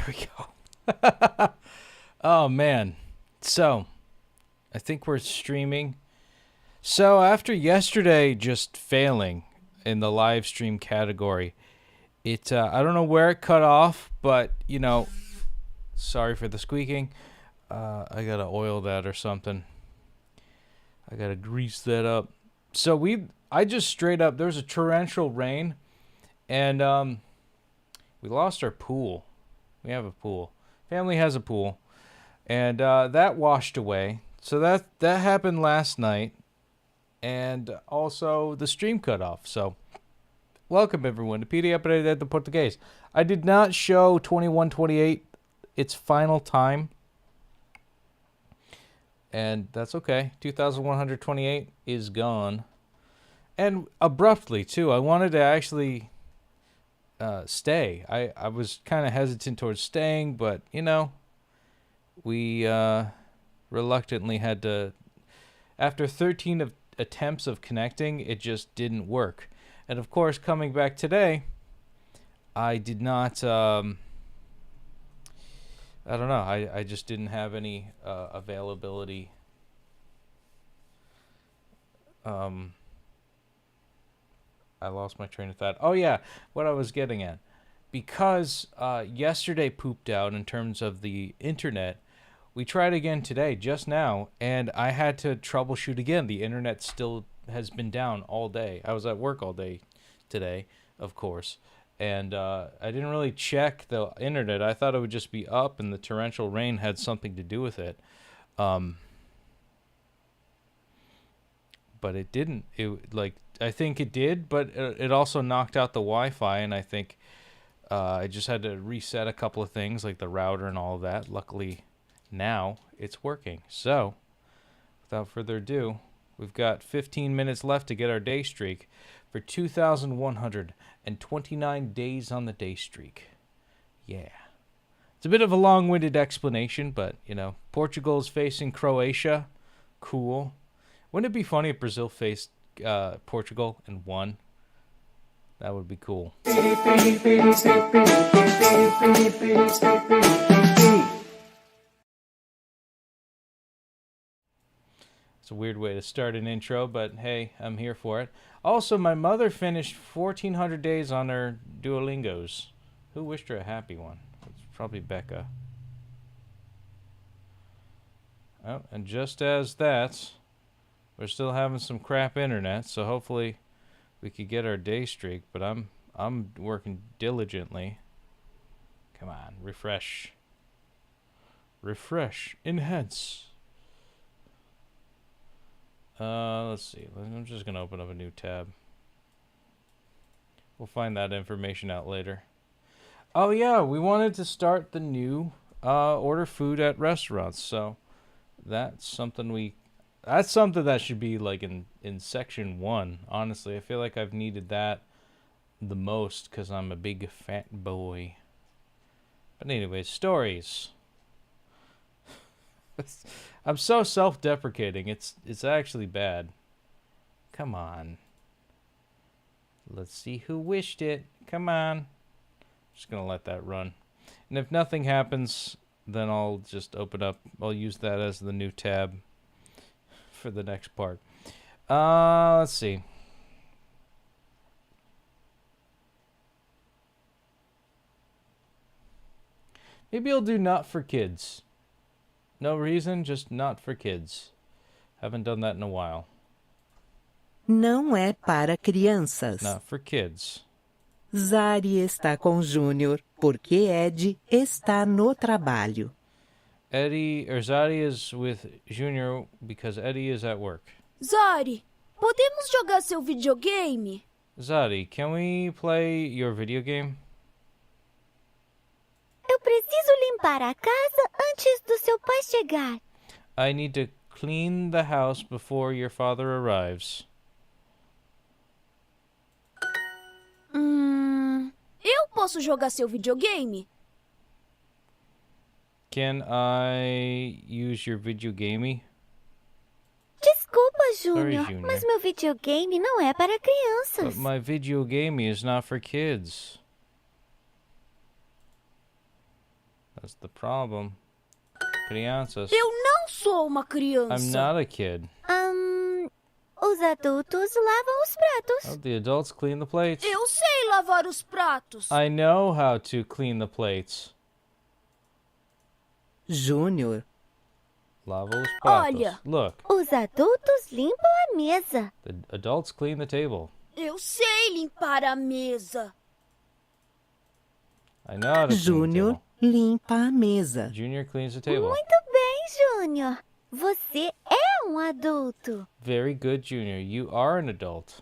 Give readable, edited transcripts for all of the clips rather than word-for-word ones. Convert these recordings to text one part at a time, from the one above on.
There we go. Oh, man. So, I think we're streaming. So, after yesterday just failing in the live stream category, I don't know where it cut off, but, sorry for the squeaking. I gotta oil that or something. I gotta grease that up. So, I just straight up, there was a torrential rain, and, we lost our pool. We have a pool. Family has a pool. And that washed away. So that happened last night. And also the stream cut off. So welcome everyone to Petey Aprendendo Português. I did not show 2128 its final time. And that's okay. 2128 is gone. And abruptly too. I wanted to actually stay. I was kind of hesitant towards staying, but we reluctantly had to. After 13 attempts of connecting, it just didn't work. And of course, coming back today, I did not. I don't know. I just didn't have any availability. I lost my train of thought. Oh, yeah, what I was getting at. Because yesterday pooped out in terms of the internet, we tried again today, just now, and I had to troubleshoot again. The internet still has been down all day. I was at work all day today, of course, and I didn't really check the internet. I thought it would just be up, and the torrential rain had something to do with it. But it didn't. I think it did, but it also knocked out the Wi-Fi, and I think I just had to reset a couple of things, like the router and all of that. Luckily, now it's working. So, without further ado, we've got 15 minutes left to get our day streak for 2,129 days on the day streak. Yeah. It's a bit of a long-winded explanation, but, Portugal is facing Croatia. Cool. Wouldn't it be funny if Brazil faced Portugal and won? That would be cool. It's a weird way to start an intro, but hey, I'm here for it. Also, my mother finished 1,400 days on her Duolingos. Who wished her a happy one? It's probably Becca. Oh, and just as that, we're still having some crap internet, so hopefully we could get our day streak, but I'm working diligently. Come on, refresh. Refresh. Enhance. Let's see. I'm just going to open up a new tab. We'll find that information out later. Oh yeah, we wanted to start the new order food at restaurants, so that's something that should be like in section 1. Honestly, I feel like I've needed that the most because I'm a big fat boy. But anyways, stories. I'm so self-deprecating. It's actually bad. Come on. Let's see who wished it. Come on. Just gonna let that run. And if nothing happens, then I'll just open up. I'll use that as the new tab for the next part. Let's see. Maybe I'll do not for kids. No reason, just not for kids. Haven't done that in a while. Não é para crianças. Not for kids. Zari está com Júnior porque Ed está no trabalho. Zari is with Junior because Eddie is at work. Zari, podemos jogar seu videogame? Zari, can we play your video game? Eu preciso limpar a casa antes do seu pai chegar. I need to clean the house before your father arrives. Eu posso jogar seu videogame? Can I use your video game? Desculpa, Sorry, Júnior, Junior. mas meu videogame não é para crianças. But my video game is not for kids. That's the problem. Crianças. Eu não sou uma criança. I'm not a kid. Os adultos lavam os pratos. Oh, the adults clean the plates. Eu sei lavar os pratos. I know how to clean the plates. Júnior, Lava os pratos. Olha. Look, Os adultos limpam a mesa. the adults clean the table. Eu sei limpar a mesa. I know how to clean the Júnior table. limpa a mesa. Junior cleans the table. Muito bem, Júnior. Você é um adulto. Very good, Junior. You are an adult.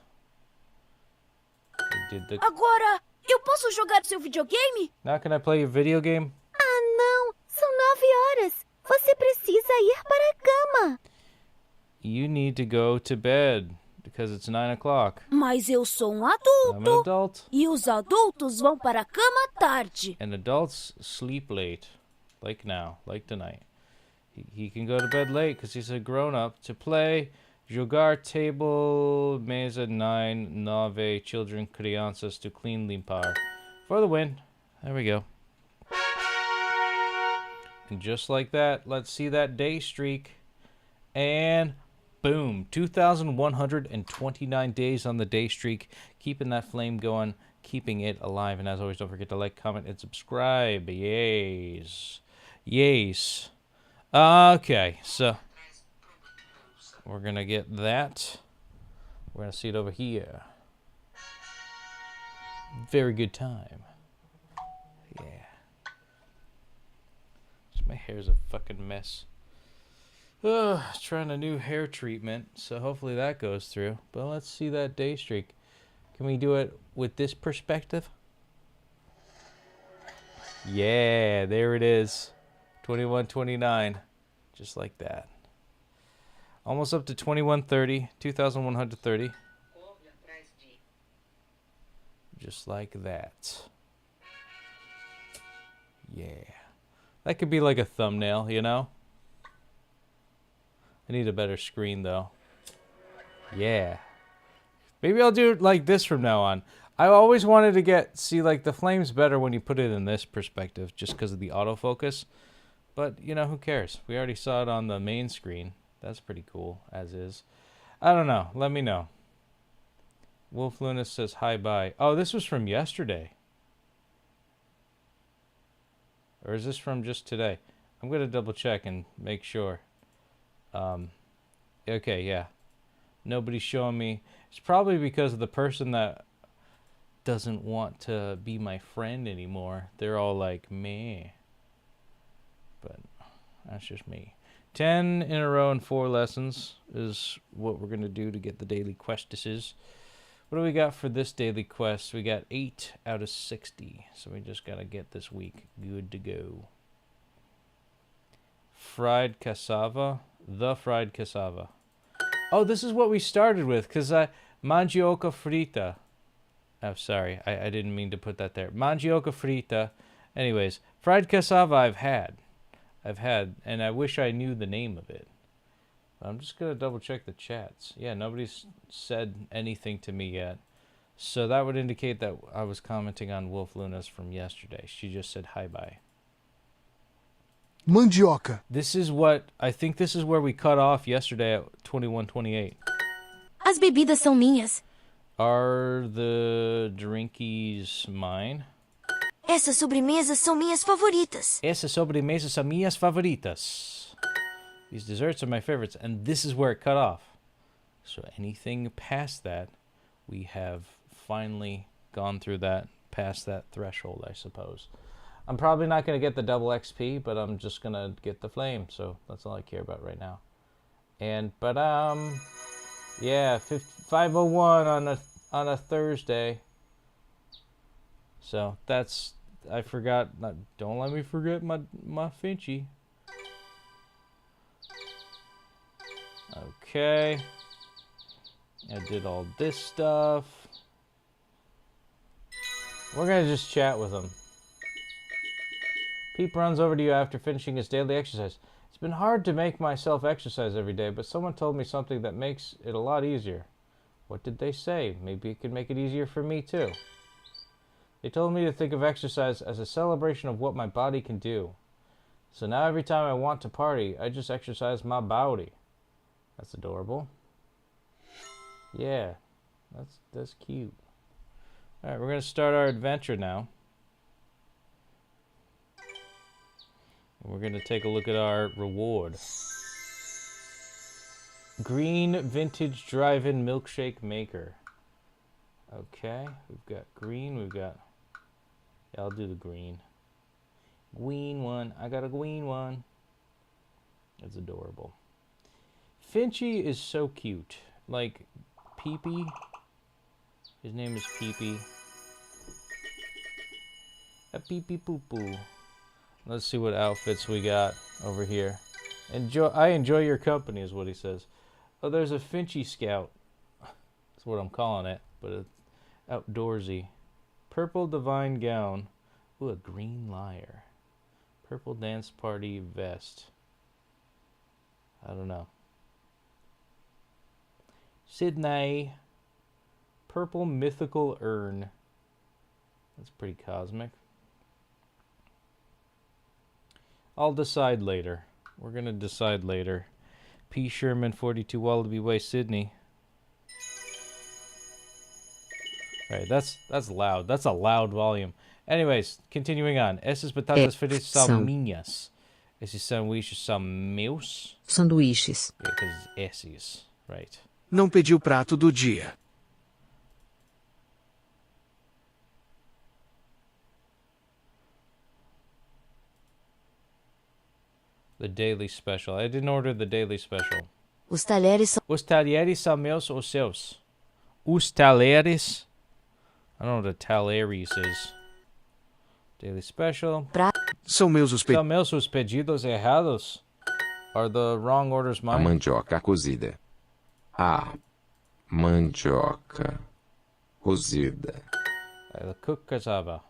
You did the... Agora, eu posso jogar seu videogame? Now can I play a video game? Ah, não. São 9 horas. Você precisa ir para a cama. You need to go to bed because it's 9 o'clock. Mas eu sou um I'm an adulto. adult. E os adultos vão para a cama tarde. And adults sleep late. Like now. Like tonight. He can go to bed late because he's a grown-up to play. Jogar table, mesa 9, children, crianças to clean limpar. For the win. There we go. And just like that, let's see that day streak. And boom, 2,129 days on the day streak. Keeping that flame going, keeping it alive. And as always, don't forget to like, comment, and subscribe. Yes. Yes. Okay, so we're going to get that. We're going to see it over here. Very good time. Yeah. My hair's a fucking mess. Trying a new hair treatment, so hopefully that goes through. But let's see that day streak. Can we do it with this perspective? Yeah, there it is. 2129. Just like that. Almost up to 2130. 2130. Just like that. Yeah. That could be like a thumbnail, you know? I need a better screen, though. Yeah. Maybe I'll do it like this from now on. I always wanted to see like the flames better when you put it in this perspective, just because of the autofocus. But, you know, who cares? We already saw it on the main screen. That's pretty cool, as is. I don't know. Let me know. Wolf Luna says hi, bye. Oh, this was from yesterday. Or is this from just today? I'm going to double check and make sure. Okay, yeah. Nobody's showing me. It's probably because of the person that doesn't want to be my friend anymore. They're all like, meh. But that's just me. 10 in a row and 4 lessons is what we're going to do to get the daily questises. What do we got for this daily quest? We got 8 out of 60. So we just got to get this week good to go. Fried cassava. The fried cassava. Oh, this is what we started with. Because mandioca frita. Oh, sorry. I didn't mean to put that there. Mandioca frita. Anyways, fried cassava I've had, and I wish I knew the name of it. I'm just going to double check the chats. Yeah, nobody's said anything to me yet. So that would indicate that I was commenting on Wolf Luna's from yesterday. She just said hi bye. Mandioca. I think this is where we cut off yesterday at 21:28. As bebidas são minhas. Are the drinkies mine? Essas sobremesas são minhas favoritas. Essas sobremesas são minhas favoritas. These desserts are my favorites, and this is where it cut off. So anything past that, we have finally gone through that, past that threshold, I suppose. I'm probably not going to get the double XP, but I'm just going to get the flame, so that's all I care about right now. Yeah, 501 on a Thursday. So that's, I forgot, don't let me forget my Finchy. Okay. I did all this stuff. We're going to just chat with him. Peep runs over to you after finishing his daily exercise. It's been hard to make myself exercise every day, but someone told me something that makes it a lot easier. What did they say? Maybe it could make it easier for me too. They told me to think of exercise as a celebration of what my body can do. So now every time I want to party, I just exercise my body. That's adorable. Yeah, that's cute. All right, we're gonna start our adventure now. And we're gonna take a look at our reward. Green vintage drive-in milkshake maker. Okay, we've got green, we've got... Yeah, I'll do the green. Green one, I got a green one. That's adorable. Finchy is so cute. Like, Peepee. His name is Peepee. A Peepee Poo Poo. Let's see what outfits we got over here. I enjoy your company is what he says. Oh, there's a Finchy Scout. That's what I'm calling it, but it's outdoorsy. Purple Divine Gown. Ooh, a green lyre. Purple Dance Party Vest. I don't know. Sydney. Purple Mythical Urn. That's pretty cosmic. I'll decide later. We're going to decide later. P. Sherman, 42 Wallaby Way, Sydney. Alright, that's loud. That's a loud volume. Anyways, continuing on. Essas batatas fritas são minhas. Esses sanduíches são meus. Sanduíches. Yeah, because esses. Right. Não pedi o prato do dia. The daily special. I didn't order the daily special. Os talheres são... Os talheres são meus ou seus? Os talheres. I don't know what a talheres is. Daily special. São meus os São meus os pedidos errados? Are the wrong orders A mine? mandioca cozida. A mandioca cozida. The cook cassava.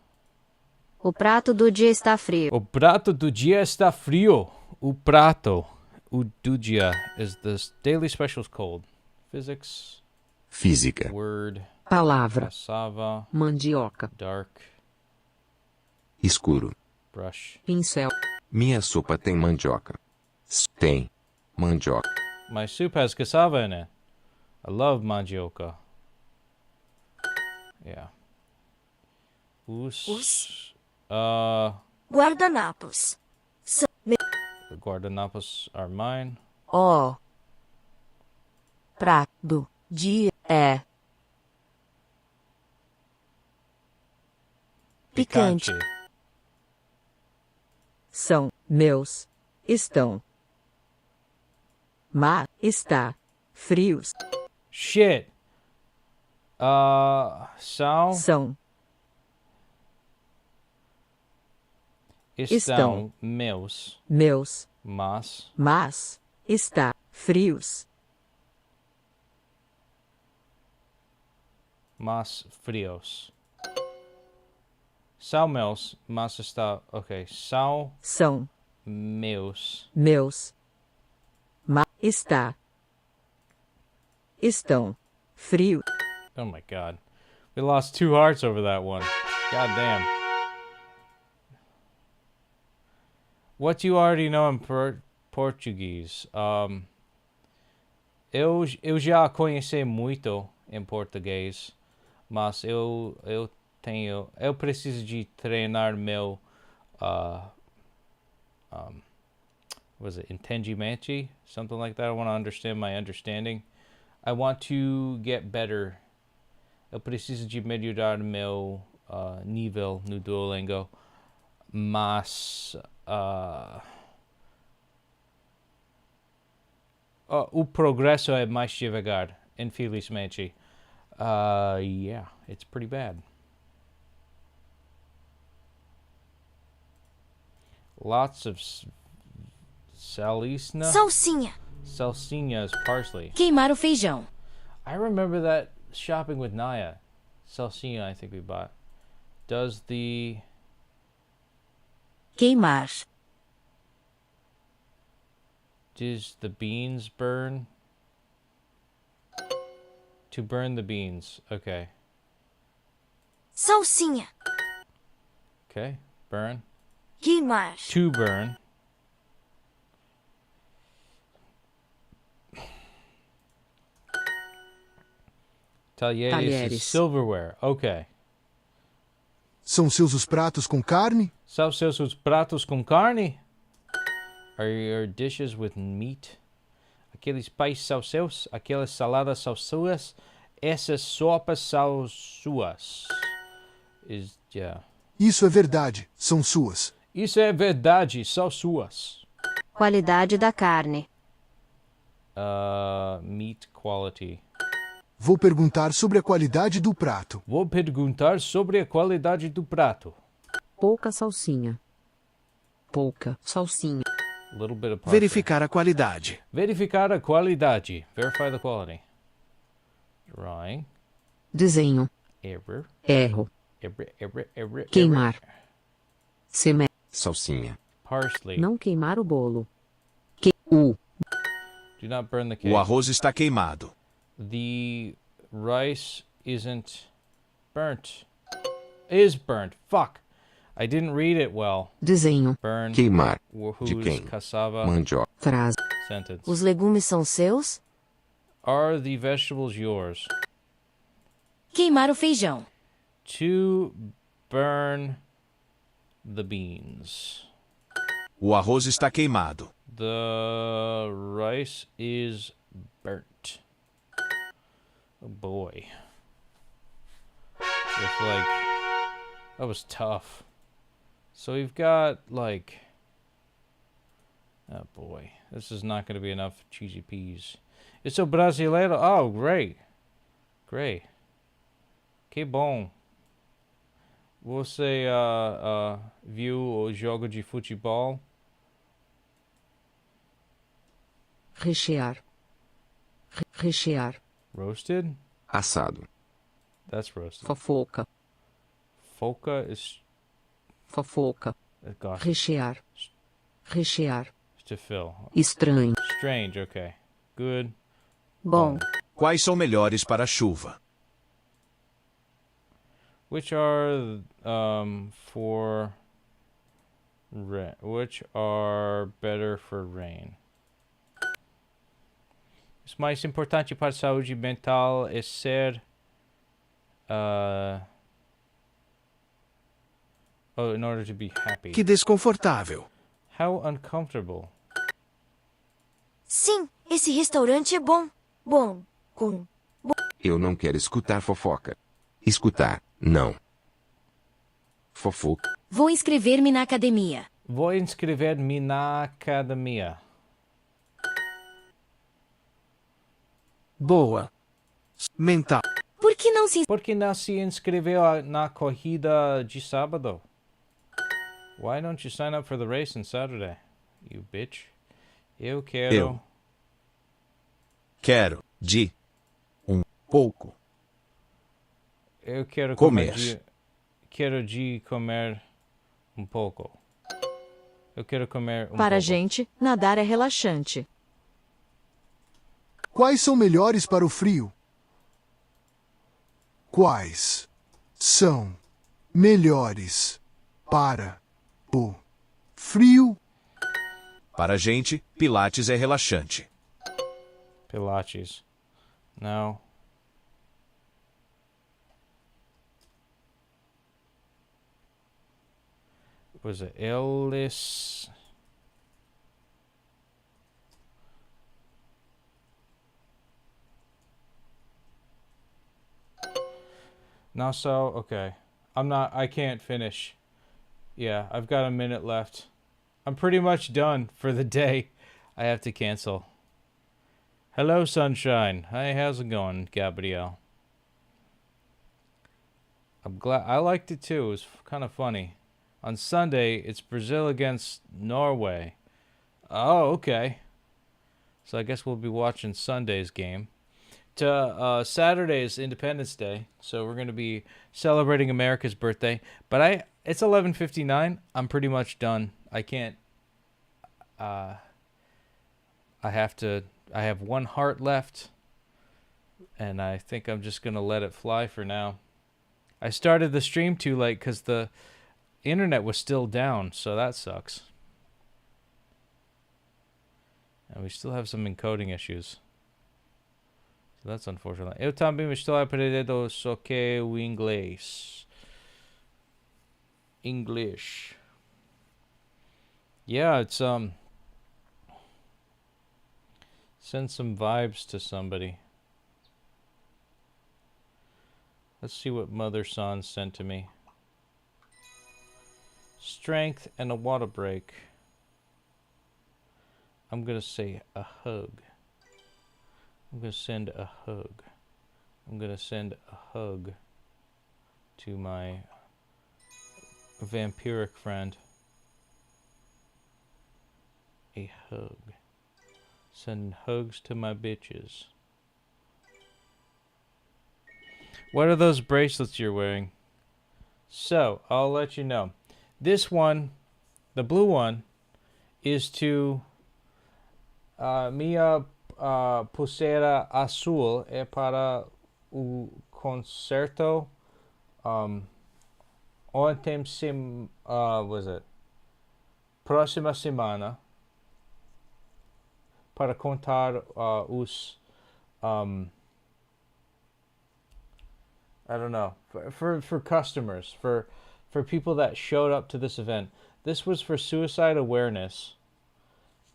O prato do dia está frio. O prato do dia está frio. O prato do dia is the daily specials cold. Physics. Física. Word. Palavra. Cassava. Mandioca. Dark. Escuro. Brush. Pincel. Minha sopa tem mandioca. Tem mandioca. My soup has cassava in it. I love mandioca. Yeah. Os. guardanapos. The guardanapos are mine. O prato do dia é Picante. São meus. Estão. Está. Frios. Shit. São. São. Estão meus. Meus. Mas. Está. Frios. Mas frios. São meus, mas está... Ok. São meus. Meus. Está. Estão. Frio. Oh my god. We lost 2 hearts over that one. God damn. What do you already know in Portuguese? Eu já conheci muito em português, mas eu preciso de treinar meu was it entendimento? Something like that. I want to understand my understanding. I want to get better. Eu preciso de melhorar meu nível no Duolingo, mas o progresso é mais devagar, infelizmente. Yeah, it's pretty bad. Lots of salsinha. Salsinha is parsley. Queimar o feijão. I remember that shopping with Naya. Salsinha, I think we bought. Does the... queimar. Does the beans burn? To burn the beans. Okay. Salsinha. Okay. Burn. Queimar. To burn. Talheres is Talheres. silverware. Okay. São seus os pratos com carne? São seus os pratos com carne? Are your dishes with meat? Aqueles pães são seus? Aquelas saladas são suas? Essas sopas são suas? Yeah. Isso é verdade, são suas. Isso é verdade, são suas. Qualidade da carne. Meat quality. Vou perguntar sobre a qualidade do prato. Vou perguntar sobre a qualidade do prato. Pouca salsinha. Pouca salsinha. A little bit of parsley. Verificar a qualidade. Verificar a qualidade. Verify the quality. Drawing. Desenho. Error. Erro. Error. Queimar. Semente. Salsinha. Parsley. Não queimar o bolo. Do not burn the cake. O arroz está queimado. The rice isn't burnt. Is burnt. Fuck. I didn't read it well. Desenho. Burn. Queimar. Who's De quem? cassava. Mandioca. Frase. Sentence. Os legumes são seus? Are the vegetables yours? Queimar o feijão. To burn the beans. O arroz está queimado. The rice is burnt. Oh boy. It's like, that was tough. So we've got like, oh boy, this is not going to be enough cheesy peas. It's a brasileiro. Oh, great. Great. Que bom. Você viu o jogo de futebol? Rechear. Rechear. Roasted? Assado. That's roasted. Fofoca. Foca is Fofoca. gosh, Rechear. Rechear. to fill. Estranho. Strange, okay. Good. Bom. Quais são melhores para a chuva? Which are which are better for rain? O mais importante para a saúde mental é ser in order to be happy. Que desconfortável. How uncomfortable. Sim, esse restaurante é bom. Bom. Com. Eu não quero escutar fofoca. Escutar, não. Fofoca. Vou inscrever-me na academia. Vou inscrever-me na academia. Boa. Mental. Por que não se Por que não se inscreveu na corrida de sábado? Why don't you sign up for the race on Saturday, you bitch? Eu quero. Eu. Quero de pouco. Eu quero Comer. Quero de comer um pouco. Eu quero comer um Para a pouco. gente, nadar é relaxante. Quais são melhores para o frio? Quais são melhores para o frio? Para a gente, Pilates é relaxante. Pilates. No. Was it Ellis? No, so okay. I can't finish. Yeah, I've got a minute left. I'm pretty much done for the day. I have to cancel. Hello, sunshine. Hi, how's it going, Gabrielle? I'm glad. I liked it too. It was kind of funny. On Sunday, it's Brazil against Norway. Oh, okay. So I guess we'll be watching Sunday's game. Saturday is Independence Day, so we're going to be celebrating America's birthday. But it's 11:59. I'm pretty much done. I can't. I have one heart left, and I think I'm just going to let it fly for now. I started the stream too late because the internet was still down, so that sucks. And we still have some encoding issues. So that's unfortunate. Eu também estou aprendendo só que o inglês. English. Yeah, it's send some vibes to somebody. Let's see what Mother San sent to me. Strength and a water break. I'm gonna say a hug. I'm gonna send a hug. I'm gonna send a hug to my vampiric friend. A hug. Send hugs to my bitches. What are those bracelets you're wearing? So, I'll let you know. This one, the blue one, is to minha pulseira azul é para o concerto ontem was it? Próxima semana para contar os I don't know, for customers, for people that showed up to this event. This was for suicide awareness,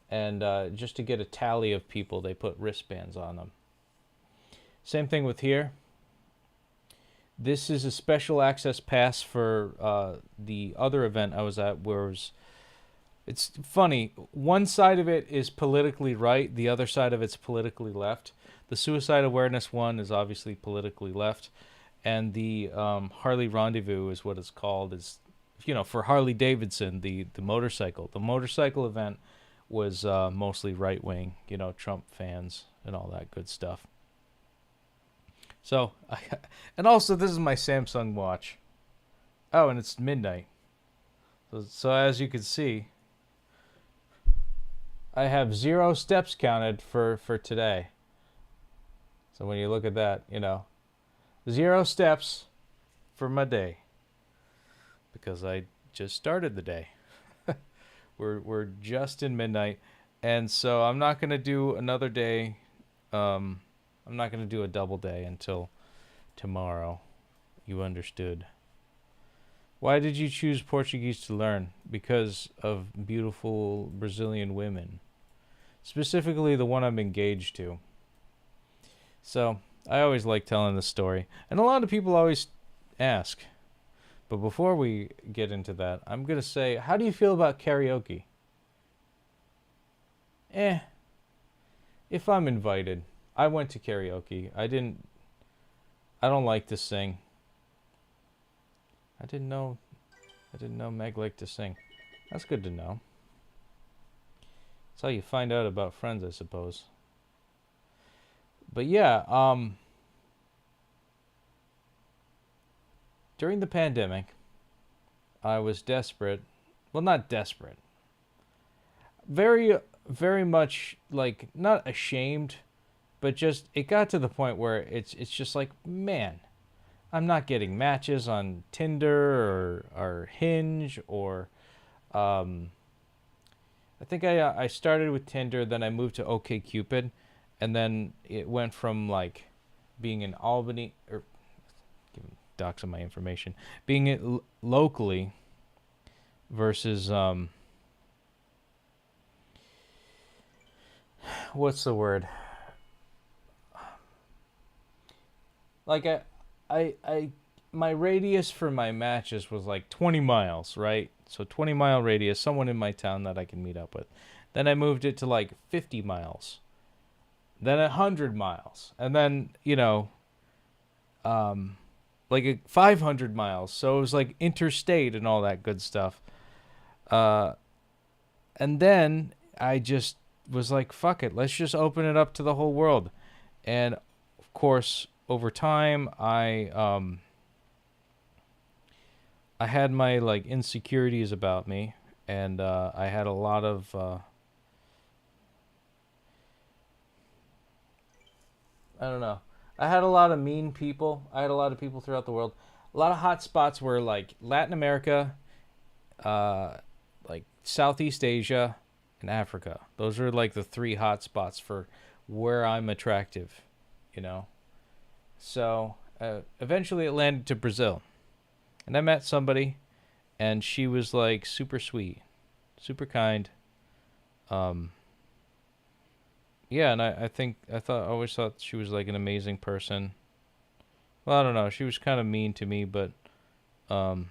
and just to get a tally of people, they put wristbands on them. Same thing with here. This is a special access pass for the other event I was at, where it's funny. One side of it is politically right, the other side of it's politically left. The suicide awareness one is obviously politically left, and the Harley Rendezvous is what it's called. Is, you know, for Harley Davidson, the motorcycle. The motorcycle event was mostly right wing, you know, Trump fans and all that good stuff. So, and also this is my Samsung watch. Oh, and it's midnight. So as you can see, I have 0 steps counted for today. So when you look at that, you know, 0 steps for my day, because I just started the day. We're just in midnight, and so I'm not gonna do another day. I'm not gonna do a double day until tomorrow. You understood. Why did you choose Portuguese to learn? Because of beautiful Brazilian women, specifically the one I'm engaged to. So I always like telling this story, and a lot of people always ask. But before we get into that, I'm going to say, how do you feel about karaoke? If I'm invited. I went to karaoke. I don't like to sing. I didn't know Meg liked to sing. That's good to know. That's how you find out about friends, I suppose. But yeah, during the pandemic, I was desperate. Well, not desperate. Very, very much, like, not ashamed, but just, it got to the point where it's just like, man, I'm not getting matches on Tinder or Hinge or, I think I started with Tinder, then I moved to OkCupid, and then it went from, like, being in Albany, or doxing my information, being it locally versus what's the word, like I my radius for my matches was like 20 miles, right? So 20-mile radius, someone in my town that I can meet up with. Then I moved it to like 50 miles, then 100 miles, and then, you know, like 500 miles. So it was like interstate and all that good stuff. And then I just was like, fuck it, let's just open it up to the whole world. And of course, over time, I had my, like, insecurities about me, and I had a lot of I don't know. I had a lot of mean people. I had a lot of people throughout the world. A lot of hot spots were like Latin America, like Southeast Asia, and Africa. Those are like the 3 hot spots for where I'm attractive you know. So eventually it landed to Brazil. And I met somebody, and she was like super sweet, super kind. Yeah, and I always thought she was like an amazing person. Well, I don't know. She was kind of mean to me, but at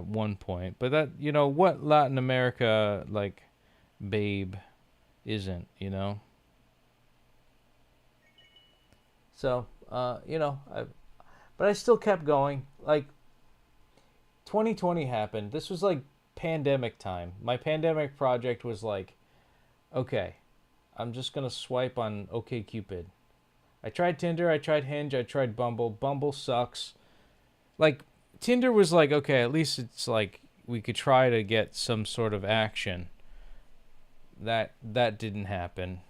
one point. But that, what Latin America, like, babe isn't, So, but I still kept going. Like, 2020 happened. This was like pandemic time. My pandemic project was like, okay, I'm just going to swipe on OkCupid. I tried Tinder, I tried Hinge, I tried Bumble. Bumble sucks. Like, Tinder was like, okay, at least it's like we could try to get some sort of action. That didn't happen.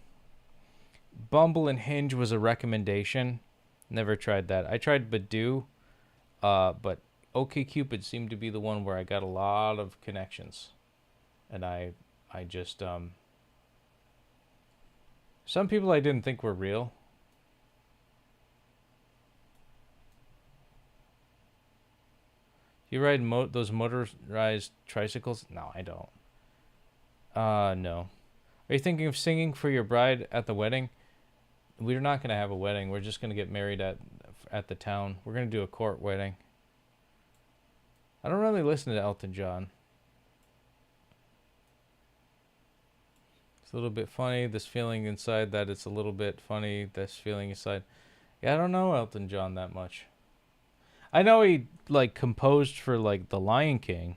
Bumble and Hinge was a recommendation. Never tried that. I tried Badoo, but OkCupid seemed to be the one where I got a lot of connections. And I just, some people I didn't think were real. You ride those motorized tricycles? No, I don't. No. Are you thinking of singing for your bride at the wedding? We're not going to have a wedding. We're just going to get married at the town. We're going to do a court wedding. I don't really listen to Elton John. It's a little bit funny. This feeling inside that it's a little bit funny. This feeling inside. Yeah, I don't know Elton John that much. I know he like composed for like The Lion King,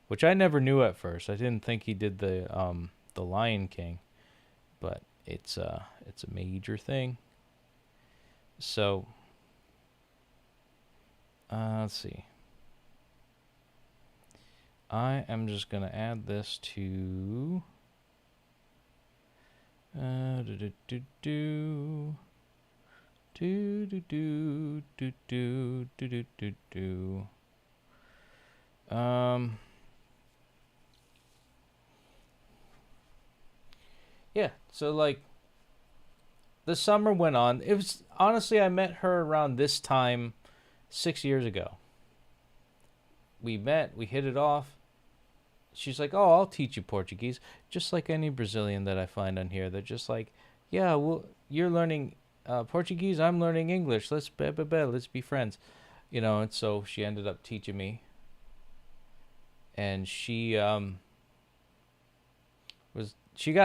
which I never knew at first. I didn't think he did the Lion King, but it's a major thing. So let's see. I am just gonna add this to do do do do do do do do do do do. Yeah, so like the summer went on. It was honestly I met her around this time 6 years ago. We met, we hit it off. She's like, "Oh, I'll teach you Portuguese." Just like any Brazilian that I find on here, they're just like, "Yeah, well, you're learning Portuguese, I'm learning English. Let's be friends." And so she ended up teaching me. And she got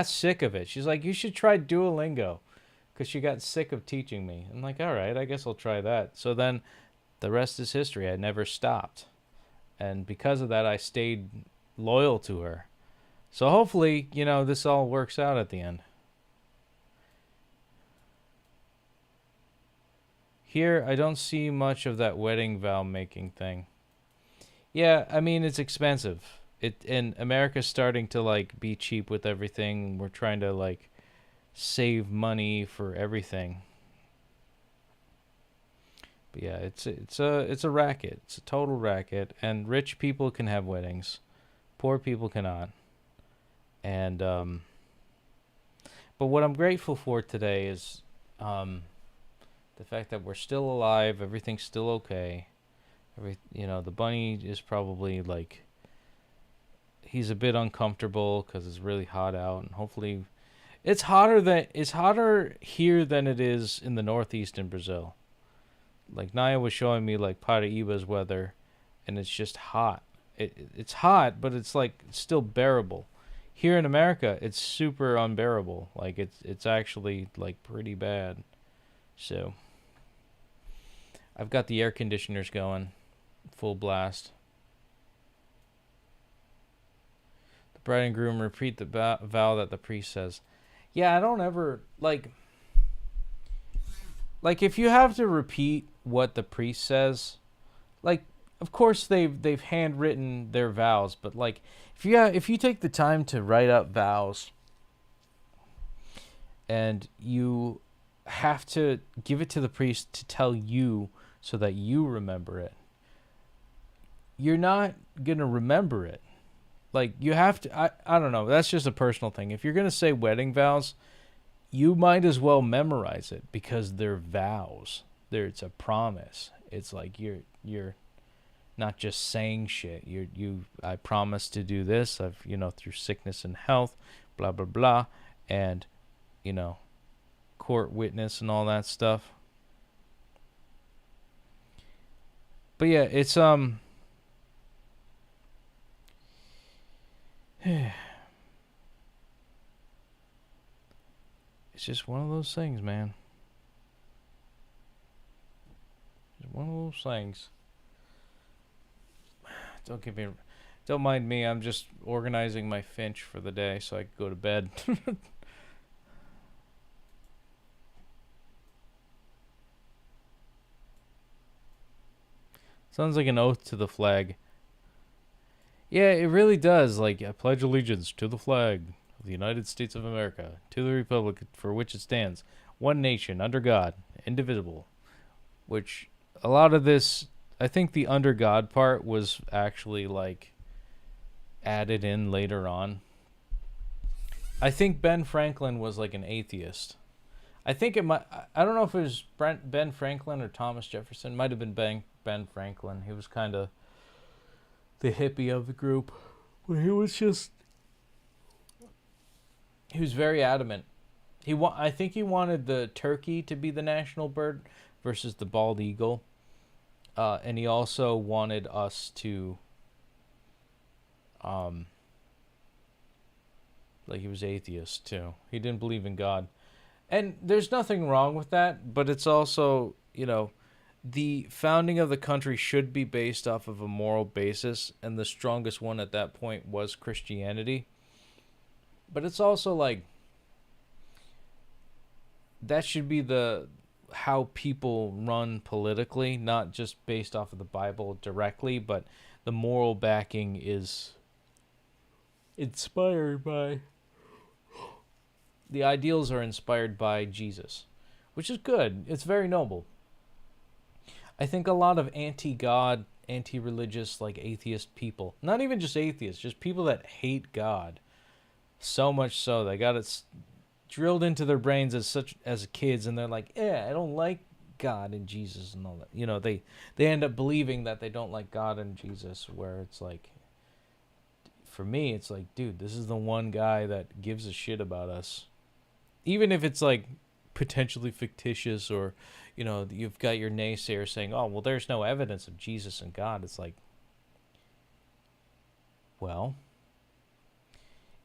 sick of it. She's like, "You should try Duolingo," because she got sick of teaching me. I'm like, all right, I guess I'll try that. So then the rest is history. I never stopped. And because of that, I stayed loyal to her. So hopefully, this all works out at the end. Here, I don't see much of that wedding vow making thing. Yeah, I mean, it's expensive. And America's starting to like be cheap with everything. We're trying to like save money for everything. But yeah, it's a racket. It's a total racket. And rich people can have weddings, poor people cannot. And but what I'm grateful for today is the fact that we're still alive. Everything's still okay. The bunny is probably like, he's a bit uncomfortable because it's really hot out, and hopefully it's hotter here than it is in the Northeast in Brazil. Like Naya was showing me like Paraiba's weather, and it's just hot. It's hot, but it's like still bearable. Here in America, it's super unbearable. Like it's actually like pretty bad. So I've got the air conditioners going full blast. The bride and groom repeat the vow that the priest says. Yeah, I don't ever like if you have to repeat what the priest says, like of course they've handwritten their vows, but like if you take the time to write up vows and you have to give it to the priest to tell you so that you remember it, you're not going to remember it. Like you have to, I don't know. That's just a personal thing. If you're going to say wedding vows, you might as well memorize it because they're vows. It's a promise. It's like you're not just saying shit. I promise to do this. I've through sickness and health, blah blah blah, and court witness and all that stuff. But yeah, it's it's just one of those things, man. It's one of those things. Don't mind me. I'm just organizing my Finch for the day so I can go to bed. Sounds like an oath to the flag. Yeah, it really does. Like, I pledge allegiance to the flag of the United States of America, to the republic for which it stands, one nation, under God, indivisible. Which, a lot of this, I think the under God part was actually, like, added in later on. I think Ben Franklin was, like, an atheist. I think it might, I don't know if it was Ben Franklin or Thomas Jefferson. It might have been Ben Franklin. He was kind of the hippie of the group. But he was very adamant. I think he wanted the turkey to be the national bird versus the bald eagle. And he also wanted us to, like, he was atheist too. He didn't believe in God. And there's nothing wrong with that, but it's also, the founding of the country should be based off of a moral basis, and the strongest one at that point was Christianity. But it's also like, that should be how people run politically, not just based off of the Bible directly, but the moral backing is inspired by... The ideals are inspired by Jesus, which is good. It's very noble. I think a lot of anti-God, anti-religious, like atheist people, not even just atheists, just people that hate God, so much so they got it drilled into their brains as kids, and they're like, I don't like God and Jesus and all that. They end up believing that they don't like God and Jesus, where it's like, for me, it's like, dude, this is the one guy that gives a shit about us. Even if it's like potentially fictitious, or, you've got your naysayer saying, oh, well, there's no evidence of Jesus and God. It's like, well,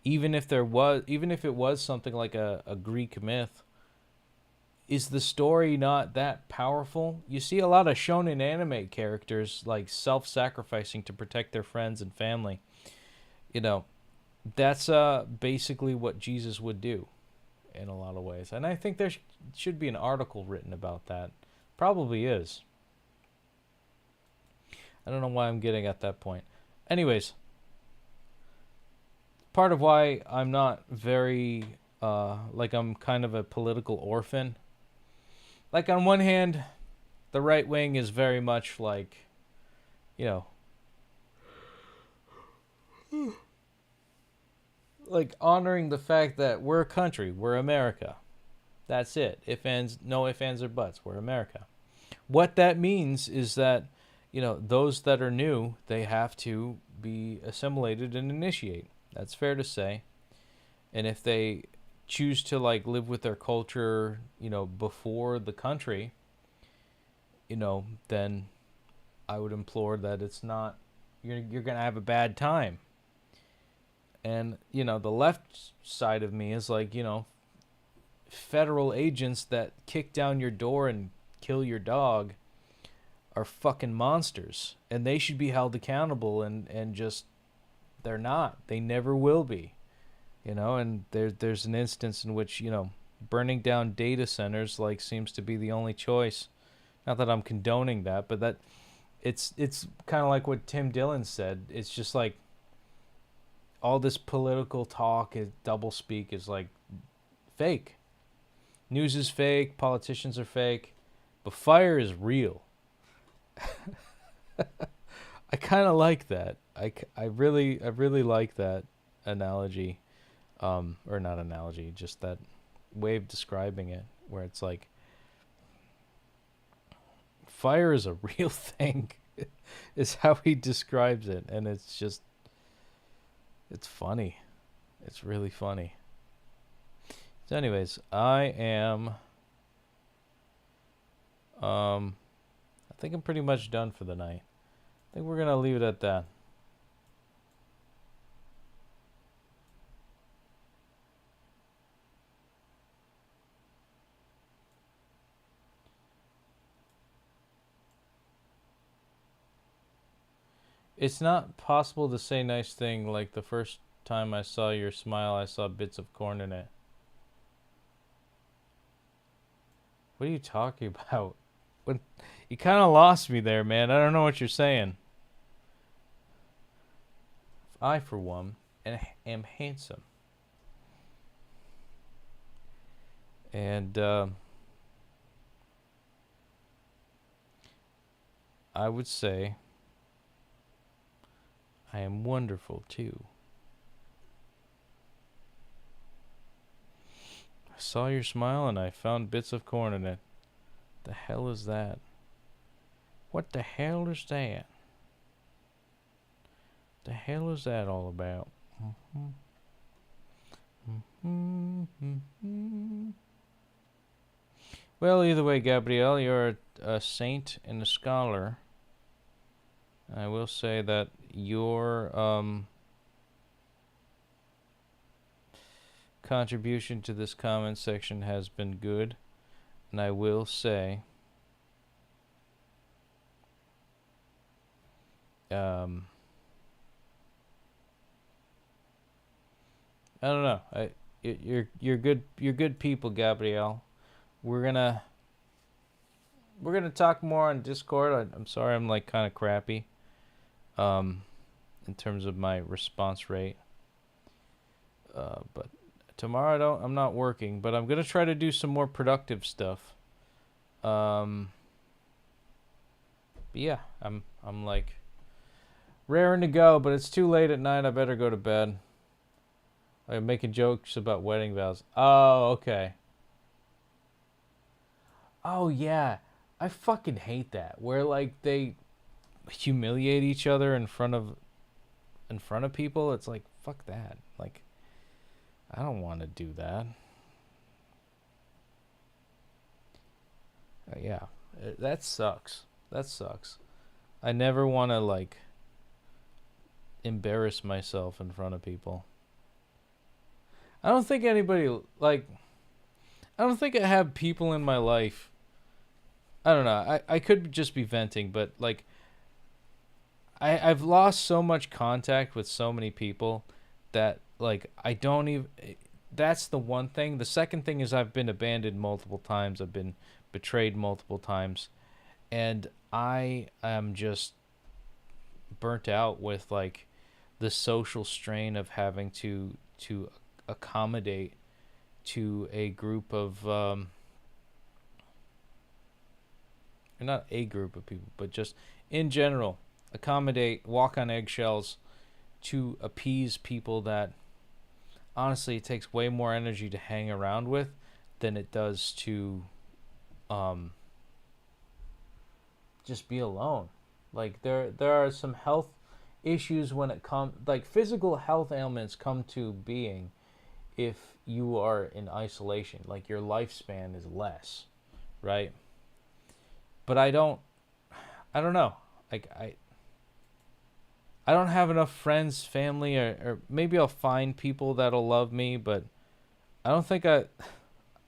even if it was something like a Greek myth, is the story not that powerful? You see a lot of shonen anime characters like self-sacrificing to protect their friends and family. That's basically what Jesus would do in a lot of ways. And I think there should be an article written about that. Probably is. I don't know why I'm getting at that point. Anyways, part of why I'm not very, I'm kind of a political orphan. Like, on one hand, the right wing is very much like, like honoring the fact that we're a country, we're America. That's it. No ifs, ands, or buts. We're America. What that means is that, those that are new, they have to be assimilated and initiate. That's fair to say. And if they choose to live with their culture, before the country, then I would implore that it's not, you're going to have a bad time. And, the left side of me is like, federal agents that kick down your door and kill your dog are fucking monsters. And they should be held accountable, and just, they're not. They never will be. And there's an instance in which, burning down data centers, seems to be the only choice. Not that I'm condoning that, but that it's kind of like what Tim Dillon said. It's just like, all this political talk, doublespeak, is fake. News is fake, politicians are fake, but fire is real. I kind of like that. I really like that analogy, or not analogy, just that way of describing it, where it's like fire is a real thing, is how he describes it, and it's funny. It's really funny. So anyways, I am I think I'm pretty much done for the night. I think we're gonna leave it at that. It's not possible to say nice thing like the first time I saw your smile, I saw bits of corn in it. What are you talking about? What, you kind of lost me there, man. I don't know what you're saying. I, for one, am handsome. And I would say I am wonderful too. I saw your smile and I found bits of corn in it. The hell is that? What the hell is that? The hell is that all about? Well, either way, Gabrielle, you're a saint and a scholar. I will say that your contribution to this comment section has been good, and I will say I don't know. You're good people, Gabrielle. We're gonna talk more on Discord. I'm sorry I'm like kind of crappy in terms of my response rate. But tomorrow I'm not working, but I'm gonna try to do some more productive stuff. But yeah, I'm like raring to go, but it's too late at night. I better go to bed. I'm making jokes about wedding vows. Oh, okay. Oh yeah, I fucking hate that. Where like they humiliate each other in front of people. It's like, fuck that. Like, I don't want to do that. Yeah, that sucks. That sucks. I never want to like embarrass myself in front of people. I don't think anybody like. I don't think I have people in my life. I don't know. I could just be venting, but like I've lost so much contact with so many people that like I don't even. That's the one thing. The second thing is I've been abandoned multiple times. I've been betrayed multiple times, and I am just burnt out with like the social strain of having to accommodate to a group of not a group of people, but just in general walk on eggshells to appease people that honestly it takes way more energy to hang around with than it does to just be alone. Like there are some health issues when it comes, like physical health ailments come to being if you are in isolation, like your lifespan is less, right? But I don't know. Like I don't have enough friends, family, or maybe I'll find people that'll love me, but I don't think I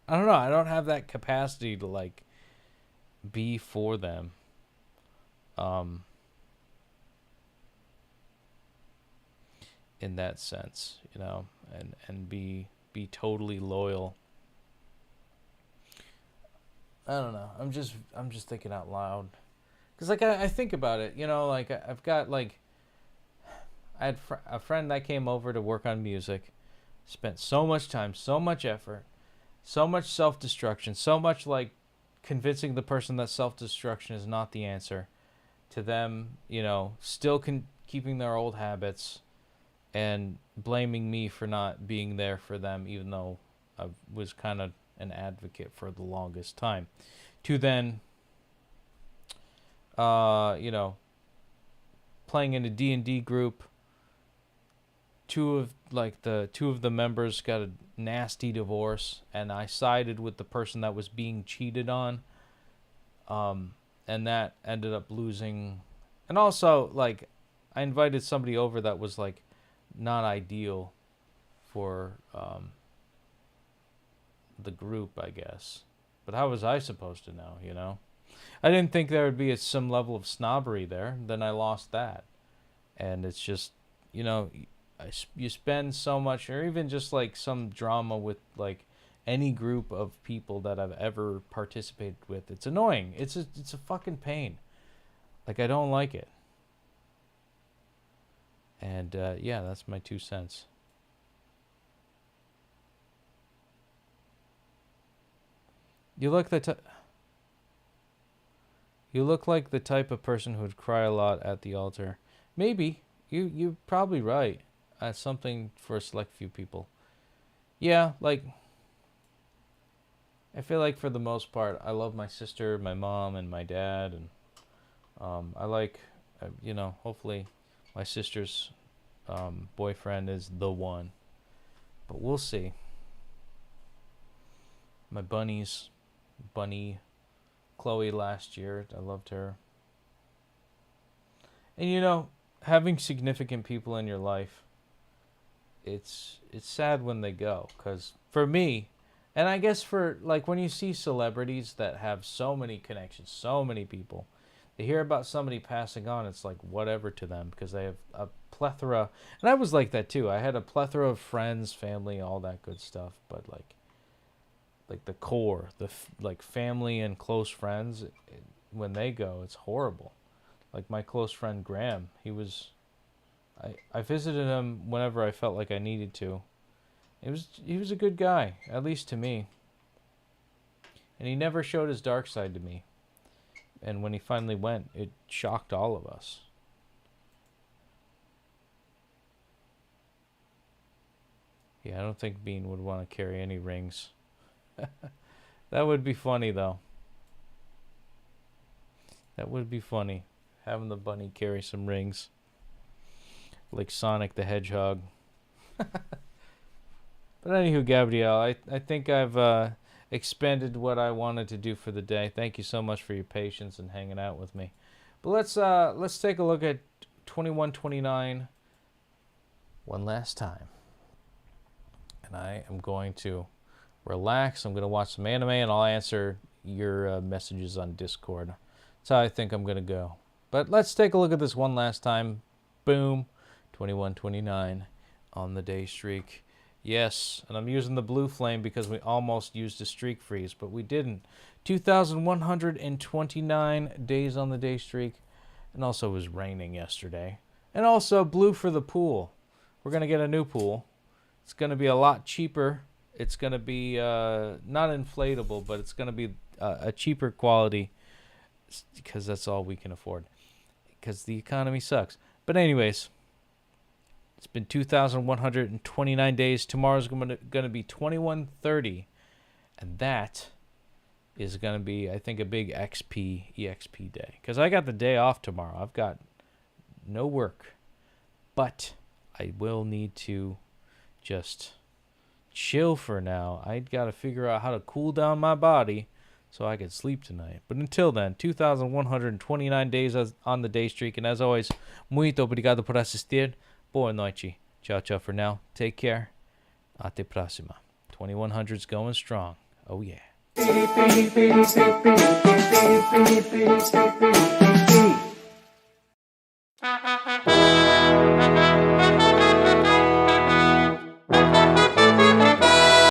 don't know. I don't have that capacity to like be for them. In that sense, you know, and be totally loyal. I don't know. I'm just thinking out loud, because like I think about it, you know, like I've got like I had a friend that came over to work on music, spent so much time, so much effort, so much self-destruction, so much like convincing the person that self-destruction is not the answer, to them, you know, still keeping their old habits and blaming me for not being there for them, even though I was kind of an advocate for the longest time. To then, playing in a D&D group, two of the members got a nasty divorce, and I sided with the person that was being cheated on, and that ended up losing. And also, like, I invited somebody over that was like not ideal for the group, I guess. But how was I supposed to know, you know? I didn't think there would be some level of snobbery there. Then I lost that. And it's just, you know, you spend so much, or even just like some drama with like any group of people that I've ever participated with. It's annoying. It's a fucking pain. Like, I don't like it. And yeah, that's my 2 cents. You look like the type of person who would cry a lot at the altar. Maybe. You're probably right. That's something for a select few people. Yeah, like, I feel like for the most part, I love my sister, my mom, and my dad, and I like, hopefully my sister's boyfriend is the one. But we'll see. My bunny, Chloe, last year, I loved her. And having significant people in your life, it's sad when they go, because for me, and I guess for, like, when you see celebrities that have so many connections, so many people, they hear about somebody passing on, it's like whatever to them, because they have a plethora. And I was like that too. I had a plethora of friends, family, all that good stuff, but like the core, like family and close friends, when they go, it's horrible. Like my close friend Graham, I visited him whenever I felt like I needed to. He was a good guy, at least to me. And he never showed his dark side to me. And when he finally went, it shocked all of us. Yeah, I don't think Bean would want to carry any rings. That would be funny, though. That would be funny. Having the bunny carry some rings. Like Sonic the Hedgehog. But anywho, Gabrielle, I think I've expended what I wanted to do for the day. Thank you so much for your patience and hanging out with me. But let's take a look at 2129 one last time. And I am going to relax. I'm going to watch some anime, and I'll answer your messages on Discord. That's how I think I'm going to go. But let's take a look at this one last time. Boom. 2129 on the day streak. Yes, and I'm using the blue flame because we almost used a streak freeze, but we didn't. 2,129 days on the day streak, and also it was raining yesterday. And also blue for the pool. We're going to get a new pool. It's going to be a lot cheaper. It's going to be not inflatable, but it's going to be a cheaper quality because that's all we can afford because the economy sucks. But anyways, it's been 2,129 days. Tomorrow's going to be 2130. And that is going to be, I think, a big EXP day. Because I got the day off tomorrow. I've got no work. But I will need to just chill for now. I got to figure out how to cool down my body so I can sleep tonight. But until then, 2,129 days on the day streak. And as always, muito obrigado por assistir. Boa noite. Ciao, ciao for now. Take care. Até próxima. 2100's going strong. Oh, yeah.